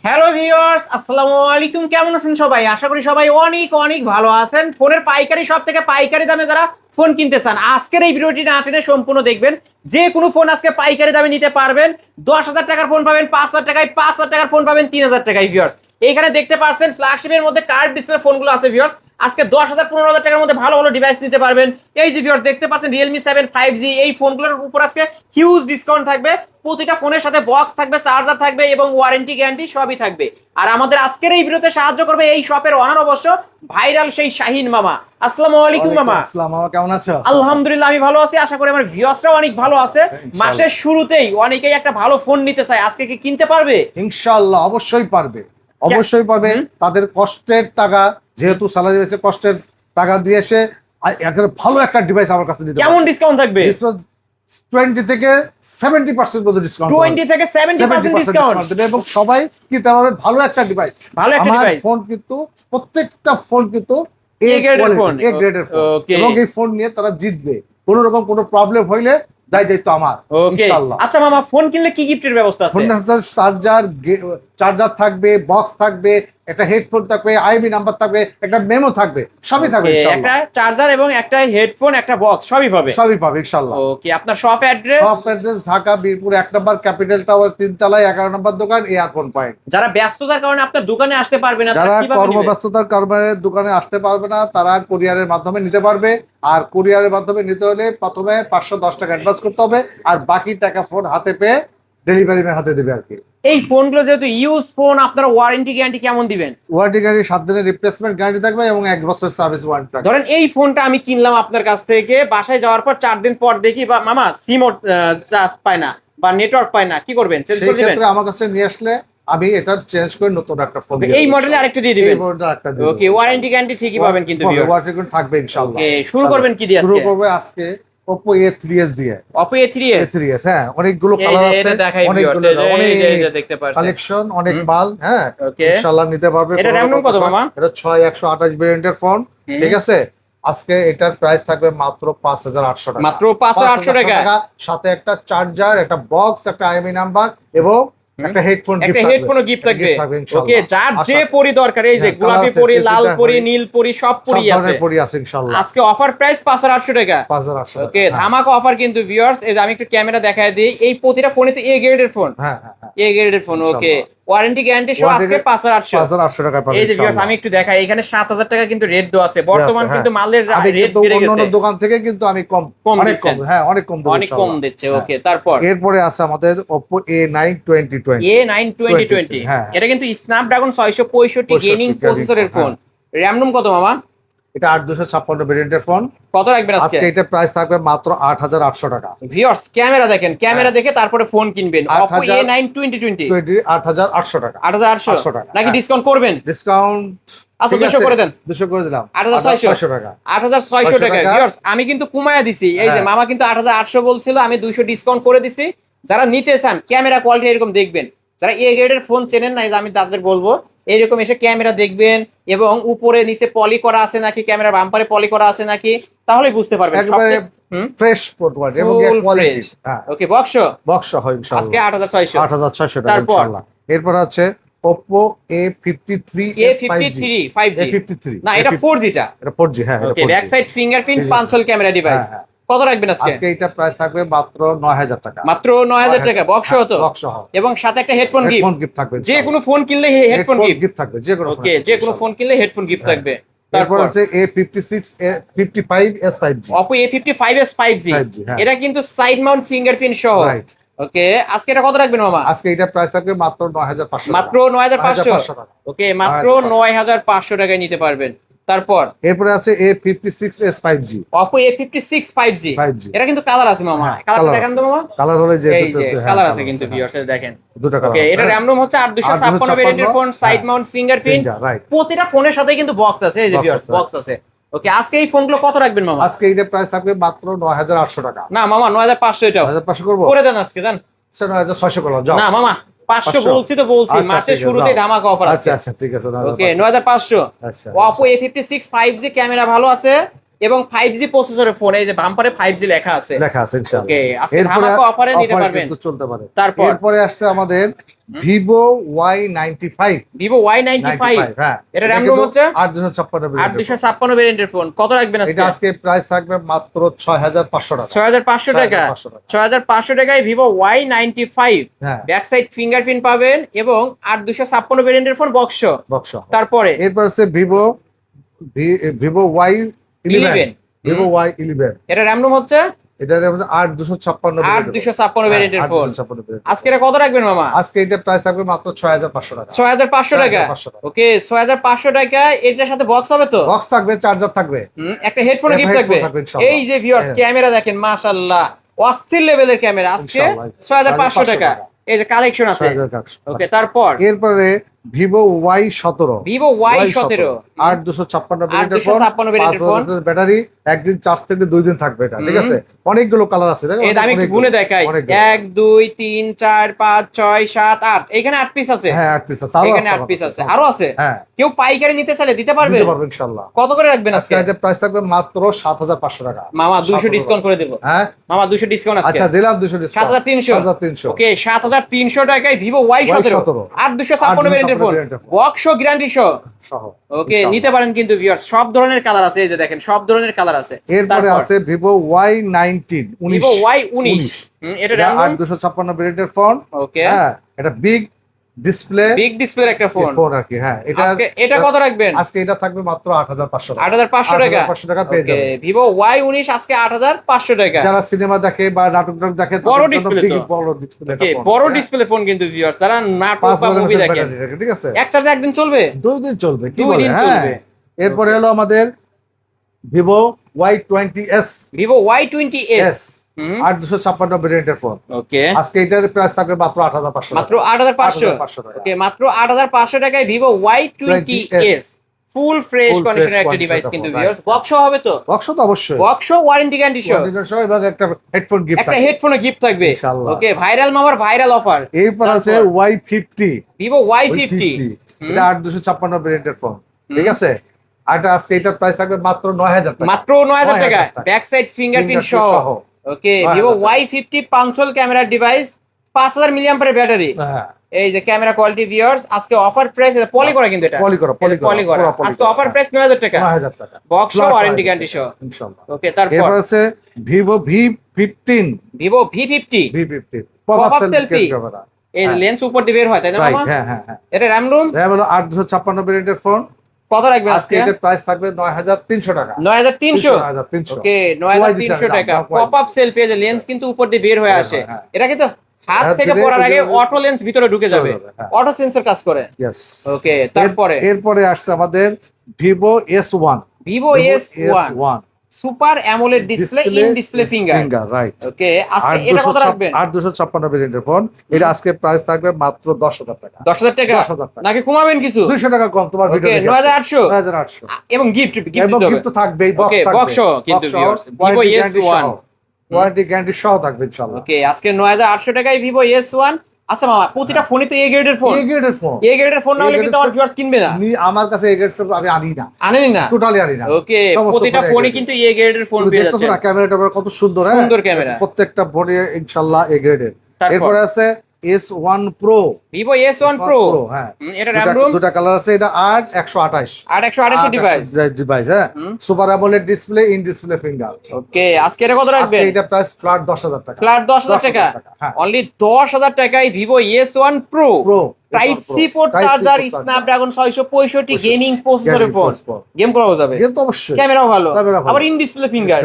Hello viewers, আসসালামু আলাইকুম। কেমন আছেন সবাই? আশা করি সবাই অনেক অনেক ভালো আছেন। ফোনের পাইকারি সব থেকে পাইকারি দামে যারা ফোন কিনতে চান, আজকের এই ভিডিওটি না টেনে সম্পূর্ণ দেখবেন। যে কোনো ফোন আজকে পাইকারি দামে নিতে পারবেন। 10,000 টাকার ফোন পাবেন 5,000 টাকায়, 5,000 টাকার ফোন পাবেন 3,000 টাকায়। ভিউয়ার্স, এইখানে দেখতে পাচ্ছেন ফ্ল্যাগশিপের মধ্যে কার্ড ডিসপ্লে ফোনগুলো আছে। ভিউয়ার্স, আজকে 10,000 15,000 টাকার মধ্যে ভালো ভালো ডিভাইস নিতে পারবেন। এই যে ভিউয়ার্স দেখতে পাচ্ছেন Realme 7 5G, এই ফোনগুলোর উপর আজকে হিউজ ডিসকাউন্ট থাকবে। প্রতিটা ফোনের সাথে বক্স থাকবে, চার্জার থাকবে এবং ওয়ারেন্টি গ্যারান্টি সবই থাকবে। আর আমাদের আজকের এই ভিডিওতে সাহায্য করবে এই শপের ওনার অবশ্য ভাইরাল সেই শাহিন মামা। আসসালামু আলাইকুম মামা। আসসালাম মামা, কেমন আছো? আলহামদুলিল্লাহ আমি ভালো আছি, আশা করি আমার ভিউয়ার্সরাও অনেক ভালো আছে। মাসের শুরুতেই অনেকেই একটা ভালো ফোন নিতে চায়, আজকে কি কিনতে পারবে? ইনশাআল্লাহ অবশ্যই পারবে, অবশ্যই পারবে। তাদের কষ্টের টাকা, যেহেতু স্যালারি হয়েছে, কষ্টের টাকা দিয়ে এসে একটা ভালো একটা ডিভাইস আমার কাছে দিতে। কেমন ডিসকাউন্ট থাকবে? 20 থেকে 70% পর্যন্ত ডিসকাউন্ট, 20 থেকে 70% ডিসকাউন্ট এবং সবাই কিনতে পারবে ভালো একটা ডিভাইস। ভালো একটা আমার ডিভাইস। ফোন কিন্তু প্রত্যেকটা ফোন কিন্তু A গ্রেডের ফোন, A গ্রেডের ফোন, ওকে। এবং এই ফোন নিয়ে তারা জিতবে। কোনো রকম কোনো প্রবলেম হইলে দায়িত্ব আমার, ওকে। ইনশাআল্লাহ। আচ্ছা মামা, ফোন কিনলে কি গিফটের ব্যবস্থা আছে? ফোনের চার্জার থাকবে, বক্স থাকবে, একটা হেডফোন থাকবে, আইবি নাম্বার থাকবে, একটা মেমো থাকবে, সবই থাকবে ইনশাআল্লাহ। একটা চার্জার এবং একটা হেডফোন, একটা বক্স সবই পাবে। সবই পাবে ইনশাআল্লাহ। ওকে, আপনার shop address? Shop address Dhaka Birpur 1 নম্বর ক্যাপিটাল টাওয়ার 3 তলায় 11 নম্বর দোকান, এয়ারপোর্ট পয়েন্ট। যারা ব্যস্ততার কারণে আপনার দোকানে আসতে পারবে না, যারা তারা কিভাবে নেবে? কর্মব্যস্ততার কারণে দোকানে আসতে পারবে না, তারা কুরিয়ারের মাধ্যমে নিতে পারবে। আর কুরিয়ারের মাধ্যমে নিতে হলে প্রথমে 510 টাকা অ্যাডভান্স করতে হবে, আর বাকি টাকা ফোন হাতে পেয়ে ডেলিভারি ম্যান হাতে দেবে আর কি। এই ফোনগুলো যেহেতু ইউজ ফোন, আপনারা ওয়ারেন্টি গ্যারান্টি কেমন দিবেন? ওয়ারেন্টি গ্যারান্টি 7 দিনের রিপ্লেসমেন্ট গ্যারান্টি থাকবে এবং 1 বছরের সার্ভিস ওয়ারেন্টি থাকবে। ধরেন এই ফোনটা আমি কিনলাম আপনার কাছ থেকে, বাসায় যাওয়ার পর 4 দিন পর দেখি বা মামা সিম চার্জ পায় না বা নেটওয়ার্ক পায় না, কি করবেন? চেঞ্জ সেই করে দিবেন? ক্ষেত্রে আমার কাছে নিয়ে আসলে আমি এটা চেঞ্জ করে নতুন একটা ফোন দিয়ে এই মডেলে আরেকটা দিয়ে দিবেন? এই মডেলটা একটা দিয়ে ওকে, ওয়ারেন্টি গ্যারান্টি ঠিকই পাবেন কিন্তু ভিউয়ার্স। ওয়ারেন্টি গ্যারান্টি থাকবে ইনশাআল্লাহ। ওকে, শুরু করবেন কি দিয়ে আজকে? শুরু করবে আজকে Oppo A3s দিয়ে। Oppo A3s? A3s, হ্যাঁ, অনেকগুলো কালার আছে, অনেকগুলো দেখতে পাচ্ছেন কালেকশন, অনেক মাল, হ্যাঁ, ওকে। ইনশাআল্লাহ নিতে পারবে। এটা RAM কত মামা? এটা 6128 ভেরিয়েন্টের ফোন, ঠিক আছে। আজকে এটার প্রাইস থাকবে মাত্র 5,800 টাকা। মাত্র 5,800 টাকা। সাথে একটা চার্জার, একটা বক্স, একটা আইএমই নাম্বার এবং একটা হেডফোন গিফট থাকবে। একটা হেডফোনও গিফট থাকবে। ইনশাআল্লাহ। ওকে, যার যে পরি দরকার, এই যে হ্যাঁ, গোলাপি কালার আছে, পরি, লাল কিছুটা পরি, হয়। নীল পরি, সব পরি সব আছে। ধরনের পরি আছে ইনশাআল্লাহ। আজকে অফার প্রাইস 5,800 টাকা। 5,800 টাকা। ওকে, ধামাকা অফার কিন্তু ভিউয়ার্স। এই যে আমি একটু ক্যামেরা দেখায় দিই, এই প্রতিটা ফোনে তো এ গ্রেডের ফোন। হ্যাঁ হ্যাঁ হ্যাঁ, এ গ্রেডের ফোন। ওকে, ওয়ারেন্টি গ্যারান্টি সহ আজকে 5,800। 5,800 টাকা পাবেন এই যে ভিউয়ার্স, ইনশাআল্লাহ। আমি একটু দেখাই, এখানে 7,000 টাকা কিন্তু রেট দেওয়া আছে বর্তমান, হ্যাঁ। কিন্তু মালের আমি রেট কিন্তু বেড়ে অন্যান্য গেছে, দোকান থেকে কিন্তু আমি কম, অনেক দিচ্ছেন। কম, হ্যাঁ, অনেক কম দেব অনেক কম ইনশাআল্লাহ। দিচ্ছে। ওকে, তারপর এরপরে আছে আমাদের Oppo A9 2020। A9 2020, হ্যাঁ। এটা কিন্তু স্ন্যাপড্রাগন 665 গেমিং প্রসেসরের ফোন। র‍্যাম রুম কত মামা? এটা 8256 ভেরিয়েন্টের ফোন। কত রাখবেন আজকে? আজকে এটা প্রাইস থাকবে মাত্র 8,800 টাকা। ভিউয়ার্স, ক্যামেরা দেখেন, ক্যামেরা দেখে তারপরে ফোন কিনবেন। Oppo 8,000 A9 2020 8,800 টাকা। 8,800 টাকা, নাকি হ্যাঁ। ডিসকাউন্ট করবেন? ডিসকাউন্ট আচ্ছা, 200 করে দেন। 200 করে দিলাম। 8,600 টাকা। 8,600 টাকা। টাকা। ভিউয়ার্স, আমি কিন্তু কমায়া দিছি। এই যে হ্যাঁ। মামা কিন্তু 8,800 বলছিল, আমি 200 ডিসকাউন্ট করে দিছি। যারা নিতে চান ক্যামেরা কোয়ালিটি এরকম দেখবেন, যারা এ গ্রেডের ফোন চেনেন না, এই যে আমি তাদের বলবো এরকম এসে ক্যামেরা দেখবেন এবং উপরে নিচে পলি করা আছে নাকি, ক্যামেরার বাম্পারে পলি করা আছে নাকি, তাহলেই বুঝতে পারবেন। একবারে ফ্রেশ কোয়ালিটি এবং কোয়ালিটি, হ্যাঁ। ওকে, বক্স বক্স হয় ইনশাআল্লাহ। আজকে 8,600। 8,600 টাকা তারপর? ইনশাআল্লাহ। এরপর আছে Oppo A53s 5G। A53 5G A53 না, এটা 4G টা। এটা 4G, হ্যাঁ, এটা okay, 4G। Back side fingerprint punch hole camera device. হ্যাঁ, হ্যাঁ। কত রাখবেন আজকে? আজকে এটা প্রাইস থাকবে মাত্র 9,000 টাকা। মাত্র 9,000 টাকা। বক্স হতো বক্স সহ এবং সাথে একটা হেডফোন গিফট। হেডফোন গিফট থাকবে। যে কোনো ফোন কিনলে হেডফোন গিফট থাকবে, যে কোনো ওকে, যে কোনো ফোন কিনলে হেডফোন গিফট থাকবে। তারপর তারপর আছে A55s 5G। Oppo A55s 5G, হ্যাঁ। এটা কিন্তু সাইড মাউন্ট ফিঙ্গারপ্রিন্ট সহ। রাইট। ওকে, আজকে এটা কত রাখবেন মামা? আজকে এটা প্রাইস থাকবে মাত্র 9,500 টাকা। মাত্র 9,500 টাকা। ওকে, মাত্র 9,500 টাকায় নিতে পারবেন। তারপর এরপরে আছে A56s 5G। Oppo A56 5G, 5G এটা কিন্তু কালার আছে মামা। হ্যাঁ, কালারটা কালার দেখান আছে। তো মামা। কালার হলে যে এই যে হ্যাঁ, কালার আছে কালার কিন্তু হ্যাঁ। ভিউয়ার্স, দেখেন। দুটো কালার ওকে, আছে, এটা হ্যাঁ। RAM ROM হচ্ছে 856 ভেরিয়েন্টের ফোন, সাইড মাউন্ট ফিঙ্গারপ্রিন্ট। রাইট। প্রতিটা ফোনের সাথে কিন্তু বক্স আছে, এই যে Box ভিউয়ার্স, আছে, বক্স আছে। ওকে, আজকে এই ফোনগুলো কত রাখবেন মামা? আজকে এটা প্রাইস থাকবে মাত্র 9,800 টাকা। না মামা, 9,500 এটাও 9,500 করবো? করে দেন আজকে, জান। 9,600 করলাম, যাও। না মামা, 500 বলছি তো বলছি, আচ্ছা, মাসের ঠিক আছে, শুরুতেই যাও। ধামাকা অফার আছে। আচ্ছা আচ্ছা, ঠিক আছে। ওকে, 9,500। আচ্ছা, Oppo A56 5G, ক্যামেরা ভালো আছে এবং 5G প্রসেসরের ফোন, এই যে বাম্পারে 5G লেখা আছে। ইনশাআল্লাহ। ওকে, আজকে ধামাকা অফারে নিতে পারবেন, কিন্তু চলতে পারে। তারপর এরপরে আসছে আমাদের Vivo Y95। Vivo Y95, হ্যাঁ, এটা RAM ROM হচ্ছে 8256 ভেরিয়েন্টের ফোন। কত রাখবেন আজকে? এটা আজকে প্রাইস থাকবে মাত্র 6500 টাকা। 6500 টাকা। 6500 টাকায় Vivo Y95, হ্যাঁ, ব্যাক সাইড ফিঙ্গারপ্রিন্ট পাবেন এবং 8256 ভেরিয়েন্টের ফোন বক্স। তারপরে এরপর আছে Vivo Y11। Vivo Y11, এটা RAM ROM হচ্ছে এটা 8256 ভেরিয়েন্টের ফোন। আজকে এটা কত রাখবেন মামা? আজকে এটা প্রাইস থাকবে মাত্র 6500 টাকা। 6500 টাকা। ওকে, 6500 টাকা। এটার সাথে বক্স হবে তো? বক্স থাকবে, চার্জার থাকবে, একটা হেডফোন গিফট থাকবে। এই যে ভিউয়ার্স, ক্যামেরা দেখেন মাশাআল্লাহ, অস্থির লেভেলের ক্যামেরা। আজকে 6500 টাকা। এই যে কালেকশন আছে। ওকে, তারপর এরপরে Vivo Y17। Vivo Y17 8256 ভেরিয়েন্টের ফোন, ব্যাটারি একদিন চার্জ থেকে 2 দিন থাকবে এটা, ঠিক আছে? অনেকগুলো কালার আছে, দেখো এই আমি একটু গুনে দেখাই। 1 2 3 4 5 6 7 8, এখানে 8 পিস আছে। হ্যাঁ, 8 পিস আছে, এখানে 8 পিস আছে, আরো আছে। হ্যাঁ, কেউ পাইকারি নিতে চাইলে দিতে পারবে ইনশাআল্লাহ। কত করে রাখবেন আজকে? আজকে প্রাইস থাকবে মাত্র 7500 টাকা। মামা 200 ডিসকাউন্ট করে দেব। হ্যাঁ মামা 200 ডিসকাউন্ট আছে। আচ্ছা, দিলাম 200 ডিসকাউন্ট, 7300। ওকে, 7300 টাকায় Vivo Y17 8256 ভেরিয়েন্টের ফোন, বক্স গ্যারান্টি সহ। ওকে, নিতে পারেন কিন্তু ভিউয়ার্স, সব ধরনের কালার আছে। এই যে দেখেন, সব ধরনের কালার আছে। এরপরে আছে Vivo Y19, Vivo Y19, এটা RAM 8256 ভেরিয়েন্টের ফোন। ওকে, হ্যাঁ, এটা বিগ ডিসপ্লে একটা ফোন আর কি। হ্যাঁ, এটা কত রাখবেন? আজকে এটা থাকবে মাত্র 8500 টাকা। 8500 টাকা। 8500 টাকা পেয়ে যাবেন। Vivo Y19 আজকে 8500 টাকা। যারা সিনেমা দেখে বা নাটক দেখে, বড় ডিসপ্লে তো, বড় ডিসপ্লে ফোন কিন্তু ভিউয়ার্স, যারা নাটক বা মুভি দেখেন, ঠিক আছে? এক চার্জে একদিন চলবে, 2 দিন চলবে, কি 2 বলে? দিন চলবে। এরপরে হলো আমাদের Vivo Y20s। Vivo Y20s 8256 ভেরিয়েন্টের ফোন। ওকে, আজকে এটার প্রাইস থাকবে মাত্র 8500, মাত্র 8500 টাকা। ওকে, মাত্র 8500 টাকায় Vivo Y20s, ফুল ফ্রেশ কন্ডিশনের একটা ডিভাইস কিন্তু ভিউয়ার্স। বক্স হবে তো? বক্স তো অবশ্যই, বক্স, ওয়ারেন্টি গ্যারান্টি সহ, এবং একটা হেডফোন গিফট, একটা হেডফোনের গিফট থাকবে ইনশাআল্লাহ। ওকে, ভাইরাল মামার ভাইরাল অফার। এরপর আছে Y50, Vivo Y50, এটা 8256 ভেরিয়েন্টের ফোন, ঠিক আছে? আর এটা আজকে এটার প্রাইস থাকবে মাত্র 9000 টাকা। মাত্র 9000 টাকা, ব্যাক সাইড ফিঙ্গারপ্রিন্ট সহ। Okay, Vivo Y50 punch hole camera device, 5000 milliampere battery. হ্যাঁ, এই যে ক্যামেরা কোয়ালিটি ভিউয়ার্স, আজকে অফার প্রাইস, পলি করা কিন্তু এটা পলি করা আজকে অফার প্রাইস 9000 টাকা। 9000 টাকা, বক্স ওয়ারেন্টি গ্যারান্টি সহ, ইনশাআল্লাহ। ওকে, তারপর এরপর আছে Vivo V15। Vivo V50 pop up selfie selfie, camera, এই লেন্স উপর দিয়ে বের হয়, তাই না মামা? হ্যাঁ, এটা RAM ROM RAM হলো 8256 ভেরিয়েন্টের ফোন। কত রাখবেন আজকে এটার প্রাইস থাকবে 9300 টাকা। 9300। ওকে, 9300 টাকা। পপআপ সেলফি, এই যে লেন্স কিন্তু উপর দিয়ে বের হয়ে আসে। এটা কিন্তু হাত থেকে পড়ার আগে অটো লেন্স ভিতরে ঢুকে যাবে, অটো সেন্সর কাজ করে। ওকে, এরপরে আসছে আমাদের Vivo S1। Vivo S1 super AMOLED display, in display finger, right. Okay, আজকে এটা কত রাখবেন? 8256 ভেরিয়েন্টের ফোন। এটা আজকে প্রাইস থাকবে মাত্র 10000 টাকা। 10000 টাকা নাকি কমাবেন কিছু? 200 টাকা কম তোমার ভিডিও দেখে। 9800 এবং গিফট তো থাকবেই, বক্স থাকবে, বক্স কিন্তু viewers Vivo S1 warranty guarantee সহ থাকবে ইনশাআল্লাহ। ওকে, আজকে 9800 টাকায় Vivo S1। আচ্ছা মামা, প্রতিটা ফোনই তো এ গ্রেডের ফোন। এ গ্রেডের ফোন না হলে কিন্তু আমার ভিউয়ার্স কিনবে না। আমার কাছে এ গ্রেড আমি আনি না, আনেনি না, টোটালি আনি না। ওকে, প্রতিটা ফোনই কিন্তু এ গ্রেডের ফোন পেয়ে যাচ্ছে। দেখতেছো না ক্যামেরাটা কত সুন্দর? হ্যাঁ, সুন্দর ক্যামেরা, প্রত্যেকটা ফোনে ইনশাআল্লাহ এ গ্রেডের। এরপর আছে S1 Pro, Vivo S1 Pro। হ্যাঁ, এটা RAM ROM দুটো কালার আছে। এটা 8128 ডিভাইস। হ্যাঁ, super AMOLED display, in display finger. Okay, আজকে এটা কত রাখবেন? আজকে এটা প্রাইস ফ্ল্যাট 10000 টাকা। ফ্ল্যাট 10000 টাকা, অনলি 10000 টাকায় Vivo S1 Pro type C port charger, snapdragon 665 gaming প্রসেসরের ফোন। গেম করা যাবে, গেম তো অবশ্যই, ক্যামেরাও ভালো, আবার ইন ডিসপ্লে ফিঙ্গার,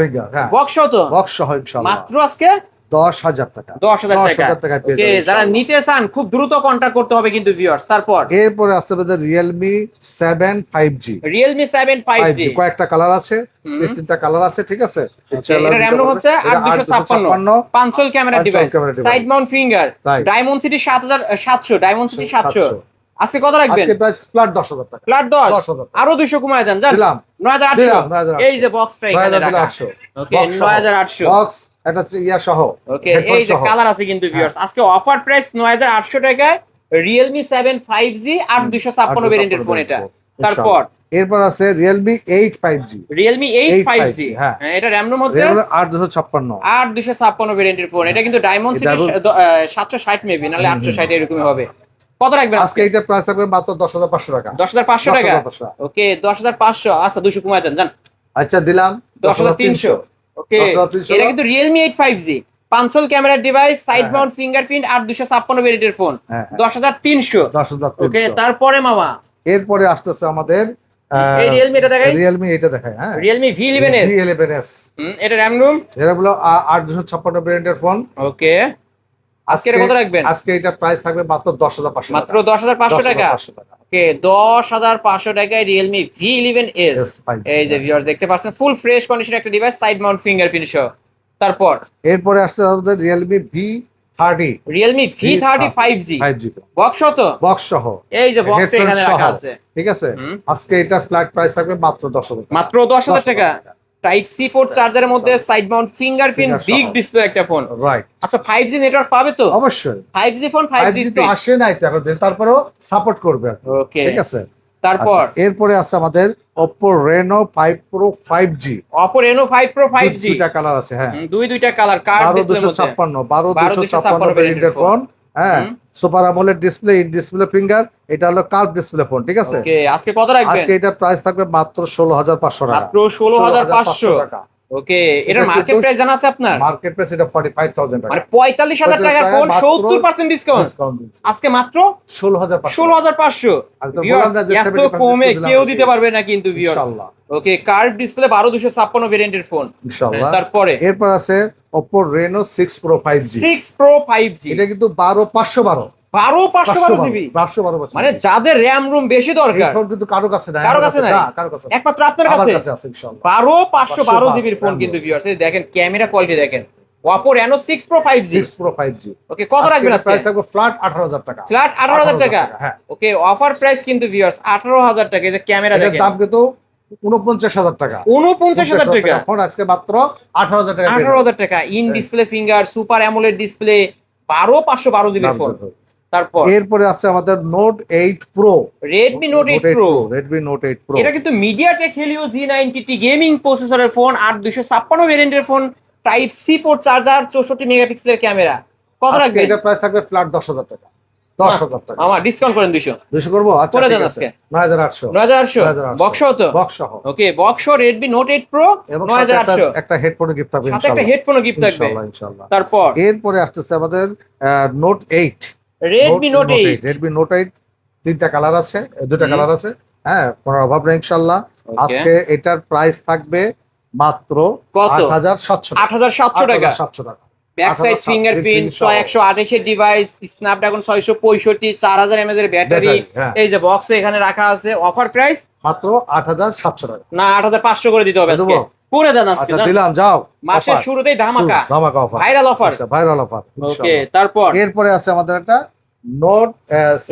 বক্স তো বক্স সহ ইনশাআল্লাহ। মাত্র আজকে 10000 টাকা। 10000 টাকা। ওকে, যারা নিতে চান খুব দ্রুত কন্টাক্ট করতে হবে কিন্তু ভিউয়ার্স। তারপর এরপরে আছে আমাদের Realme 7 5G। Realme 7 5G কয়েকটা কালার আছে, 3টা কালার আছে, ঠিক আছে? এটা RAM ROM হচ্ছে 8256 punch hole camera device, side mount finger, diamond city 700 আজকে কত রাখবেন? আজকে প্রাইস ফ্ল্যাট 10000 টাকা। ফ্ল্যাট 10 আরো 200 কমায় দেন, জান 9800। এই যে বক্সটা এখানে রাখা, ওকে, 9800 বক্স, এটা ইয়া সহ। ওকে, এই যে কালার আছে কিন্তু ভিউয়ার্স। আজকে অফার প্রাইস 9800 টাকায় Realme 7 5G 8256 ভেরিয়েন্টের ফোন। এটা তারপর এরপর আছে Realme 8 5G। Realme 8 5G, হ্যাঁ হ্যাঁ এটা RAM ROM হচ্ছে RAM 8256। 8256 ভেরিয়েন্টের ফোন। এটা কিন্তু ডায়মন্ড এটা সিটি 760 মেবি, নাহলে 860 এরকমই হবে। কত রাখবেন আজকে এটা প্রাইস থাকবে মাত্র 10500 টাকা। 10500 টাকা, 10500। ওকে 10500। আচ্ছা 200 কমায় দেন জান, আচ্ছা দিলাম 10300। ওকে 10300। এটা কিন্তু Realme 8 5G, পাঁচল ক্যামেরার ডিভাইস, সাইড হ্যাঁ, মাউন্ট ফিঙ্গারপ্রিন্ট, 8256 ভেরিয়েন্টের ফোন, হ্যাঁ, 10300। 10300। ওকে তারপরে মামা এরপরে আসতেছে আমাদের এই Realme এটা দেখাই, Realme এটা দেখায়। হ্যাঁ Realme V11s। V11s এটা RAM ROM, এটা হলো 8256 ভেরিয়েন্টের ফোন। ওকে আজকে কত রাখবেন? আজকে এটা প্রাইস থাকবে মাত্র 10500 মাত্র 10500 টাকা। ওকে 10500 টাকায় Realme V11s। Yes, 5G, এই যে ভিউয়ার্স দেখতে পাচ্ছেন ফুল ফ্রেশ কন্ডিশন একটা ডিভাইস, সাইড মাউন্ট ফিঙ্গারপ্রিন্ট সহ। তারপর এরপরে আসছে আমাদের Realme V30। Realme V30 5G 5G box তো, বক্স সহ, এই যে বক্স Headphone এখানে সহ। রাখা আছে। ঠিক আছে আজকে এটা ফ্ল্যাট প্রাইস থাকবে মাত্র 10000 টাকা। মাত্র 10000 টাকা। টাইপ সি পোর্ট চার্জারের মধ্যে side mount fingerprint Finger big সহ। ডিসপ্লে একটা ফোন। রাইট আচ্ছা 5G নেটওয়ার্ক পাবে তো? অবশ্যই 5G ফোন 5G 5G তো আসে নাই তো এখন, তারপরেও সাপোর্ট করবে। ওকে ঠিক আছে তারপর আচ্ছা, এরপরে আছে আমাদের Oppo Reno 5 Pro 5G। Oppo Reno 5 Pro 5G, দুইটা কালার আছে। হ্যাঁ দুইটা কালার, কার্ড ডিসপ্লের মধ্যে 12256 ভেরিয়েন্টের ফোন। হ্যাঁ super AMOLED display, in display finger, এটা হলো কার্ভ ডিসপ্লে ফোন। ঠিক আছে ওকে আজকে কত রাখবেন? আজকে এটা প্রাইস থাকবে মাত্র 16500 টাকা। মাত্র 16500 টাকা। ওকে এটার এটা মার্কেট কিন্তু প্রাইস জানা আছে আপনার? মার্কেট প্রাইস এটা 45000 টাকা। মানে 45000 টাকার ফোন 70% ডিসকাউন্ট আজকে মাত্র 16500। 16500। আমি তো ভিউয়ার্স বললাম না যে এত 70% কমে দিলাম কেউ আজকে। দিতে পারবে না কিন্তু ভিউয়ার্স। ইনশাআল্লাহ ওকে কার্ভ ডিসপ্লে 12256 ভেরিয়েন্টের ফোন ইনশাআল্লাহ। তারপরে এরপর আছে Oppo Reno 6 Pro 5G। 6 Pro 5G এটা কিন্তু 12512 12512 জিবি, 512 মানে যাদের RAM ROM বেশি এই দরকার ফোন কিন্তু কারো কাছে নাই, কারো কাছে নাই, কারো কাছে একমাত্র আপনার আমার কাছে কাছে আছে ইনশাআল্লাহ। 12512 জিবির ফোন RAM কিন্তু ভিউয়ার্স এই দেখেন ক্যামেরা কোয়ালিটি দেখেন। Oppo Reno 6 Pro 5G 6 Pro 5G। ওকে কত রাখবেন আজকে? প্রাইস থাকবে ফ্ল্যাট 18000 টাকা। ফ্ল্যাট 18000 টাকা। হ্যাঁ ওকে অফার প্রাইস কিন্তু ভিউয়ার্স 18000 টাকা। এই যে ক্যামেরা এটার দেখেন দাম কিন্তু 49000 টাকা। 49000 টাকা। ফোন আজকে মাত্র 18000 টাকা। 18000 টাকা in display finger, super AMOLED display, 12512 জিবির ফোন। তারপর এরপরে আছে আমাদের Note 8 Pro, Redmi Note 8 Pro। Redmi Note 8 Pro। এটা কিন্তু MediaTek Helio G90T গেমিং প্রসেসরের ফোন, 8256 ভেরিয়েন্টের phone, type C port charger, 64 মেগাপিক্সেলের ক্যামেরা। কত আজকে রাখবেন? এটা প্রাইস থাকবে ফ্ল্যাট 10000 টাকা। 10000 টাকা আমার ডিসকাউন্ট করেন 200 200 করব। আচ্ছা করে ঠিক দেন আছে আজকে 9800। 9800 বক্স তো, বক্স সহ ওকে বক্স Redmi Note 8 Pro এবং সাথে 9800। একটা হেডফোন গিফট থাকবে সাথে একটা ইনশাআল্লাহ। হেডফোনও গিফট থাকবে। ইনশাআল্লাহ ইনশাআল্লাহ। তারপর এরপরে আসতেছে আমাদের Note 8। Redmi Note 8 Redmi Note 8 তিনটা কালার আছে, দুটো কালার আছে। হ্যাঁ কোনো অভাব নেই ইনশাআল্লাহ। Okay. আজকে এটার প্রাইস থাকবে মাত্র কত? 8700 টাকা। 8700 টাকা। 8700 টাকা। ব্যাক সাইড 8700 ফিঙ্গারপ্রিন্ট, সহ। 128 এর ডিভাইস, স্ন্যাপড্রাগন 665, 4000 mAh এর ব্যাটারি। ব্যাটারি, হ্যাঁ। এই যে বক্সে এখানে রাখা আছে। অফার প্রাইস মাত্র 8700 টাকা। না 8500 করে দিতে হবে আজকে। দেবো? করে দেন আজকে আচ্ছা জান। দিলাম যাও। মাসের Offer। শুরুতেই ধামাকা, ধামাকা offer, viral offer. Viral offer. Okay তারপর এরপরে আছে আমাদের একটা note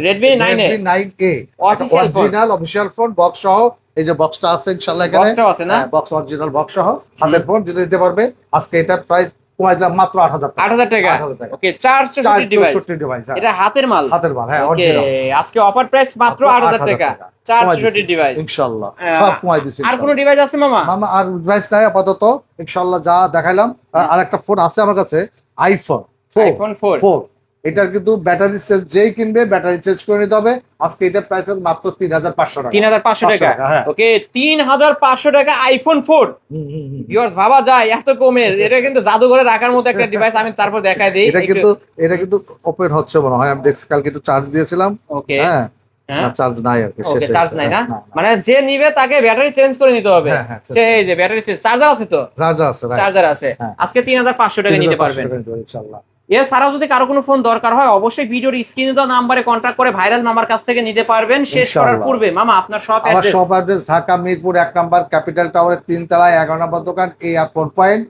Redmi 9A 9A Official phone। Original official phone box সহ। এই যে বক্সটা আছে ইনশাআল্লাহ এখানে, বক্সটাও আছে না? বক্স অরিজিনাল বক্স সহ হাতের ফোন যেটা দিতে পারবে। আজকে এটা প্রাইস কমাই দিলাম মাত্র 8000 টাকা। 8000 টাকা। 8000 টাকা। ওকে 464 ডিভাইস। 464 ডিভাইস। এটা হাতের মাল। হাতের মাল, হ্যাঁ ওকে অরিজিনাল। আজকে অফার প্রাইস মাত্র 8000 টাকা। 464 ডিভাইস ইনশাআল্লাহ সব কমাই দিছি। আর কোন ডিভাইস আছে মামা? মামা আর ডিভাইস নাই আপাতত ইনশাআল্লাহ যা দেখাইলাম। আর একটা ফোন আছে আমার কাছে আইফোন 4। এটার কিন্তু ব্যাটারি চেঞ্জ যেই কিনবে ব্যাটারি চেঞ্জ করে নিতে হবে। আজকে এটার প্রাইস মাত্র 3500 টাকা। 3500 টাকা। হ্যাঁ। ওকে 3500 টাকা আইফোন 4। ভিউয়ার্স ভাবা যায় এত কমে। এটা কিন্তু জাদুঘরে রাখার মতো একটা ডিভাইস। আমি তারপর দেখাই দেই। এটা কিন্তু ওপেন হচ্ছে মনে হয়। আমি দেখছি কালকে একটু চার্জ দিয়েছিলাম। ওকে হ্যাঁ না চার্জ নাই আর কি, শেষ ওকে হয়ে চার্জ গেছে। নাই না, না, মানে যে নিবে তাকে ব্যাটারি চেঞ্জ করে নিতে হবে। হ্যাঁ, হ্যাঁ, সে এই যে ব্যাটারি চেঞ্জ, চার্জার আছে তো? চার্জার আছে, right। চার্জার আছে। হ্যাঁ। আজকে 3500 টাকা নিতে 3500 পারবেন। টাকা নিতে পারবেন ইনশাআল্লাহ। এছাড়াও যদি কারো কোনো ফোন দরকার হয় অবশ্যই ভিডিওর স্ক্রিনে দেওয়া নাম্বারে কন্ট্যাক্ট করে ভাইরাল মামার কাছ থেকে নিতে পারবেন। শেষ করার ইনশাআল্লাহ। পূর্বে মামা আপনার শপ আমার address. Shop address Dhaka Mirpur 1 নম্বর ক্যাপিটাল টাওয়ারের 3 তলায় 11 নম্বর দোকান এয়ারপোর্ট পয়েন্ট।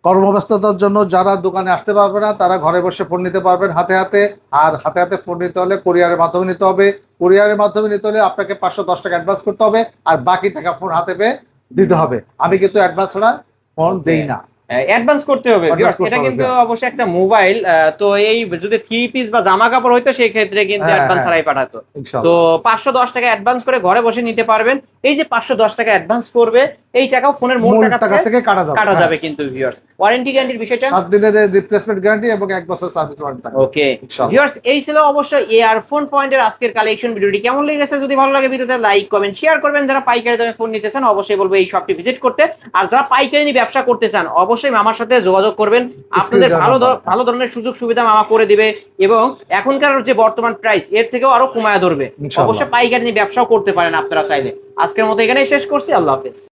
কর্মব্যস্ততার জন্য যারা দোকানে আসতে পারবে না তারা ঘরে বসে ফোন নিতে পারবেন হাতে হাতে। আর হাতে হাতে ফোন নিতে হলে কুরিয়ারের মাধ্যমে নিতে হবে। কুরিয়ারের মাধ্যমে নিতে হলে আপনাকে 510 টাকা অ্যাডভান্স করতে হবে, আর বাকি টাকা ফোন হাতে পেয়ে দিতে হবে। আমি কিন্তু অ্যাডভান্স ছাড়া ফোন দেই না। অ্যাডভান্স করতে হবে Advance viewers, করতে এটা হবে, কিন্তু অবশ্যই একটা মোবাইল, তো এই যদি 3 পিস বা জামা কাপড় হইতো সেই ক্ষেত্রে কিন্তু হ্যাঁ, অ্যাডভান্স হ্যাঁ। ছাড়াই পাঠাতো। তো ইনশাআল্লাহ 510 টাকা অ্যাডভান্স করে ঘরে বসে নিতে পারবেন। এই যে 510 টাকা অ্যাডভান্স করবে, এই টাকাও ফোনের মূল মূল টাকা টাকা থেকে কাটা যাবে। কাটা হ্যাঁ। যাবে কিন্তু ভিউয়ার্স। ওয়ারেন্টি গ্যারান্টির বিষয়টা 7 দিনের রিপ্লেসমেন্ট গ্যারান্টি এবং 1 বছর সার্ভিস ওয়ারেন্টি থাকবে। ওকে ইনশাআল্লাহ। ভিউয়ার্স, এই ছিল অবশ্যই এয়ারফোন পয়েন্টের আজকের কালেকশন। ভিডিওটি কেমন লেগেছে যদি ভালো লাগে ভিডিওতে লাইক কমেন্ট শেয়ার করবেন। যারা পাইকারি দামে ফোন নিতে চান অবশ্যই বলবো এই শপটি ভিজিট করতে, আর যারা পাইকারি নিয়ে ব্যবসা করতে চান অবশ্যই মামার সাথে যোগাযোগ করবেন। আপনাদের ভালো ধরনের সুযোগ সুবিধা মামা করে দিবে, এবং এখনকার যে বর্তমান প্রাইস এর থেকেও আরো কমায় ধরবে। ইনশাআল্লাহ। অবশ্যই পাইকারি নিয়ে ব্যবসাও করতে পারেন আপনারা চাইলে। আজকের মতো এখানেই শেষ করছি, আল্লাহ হাফেজ।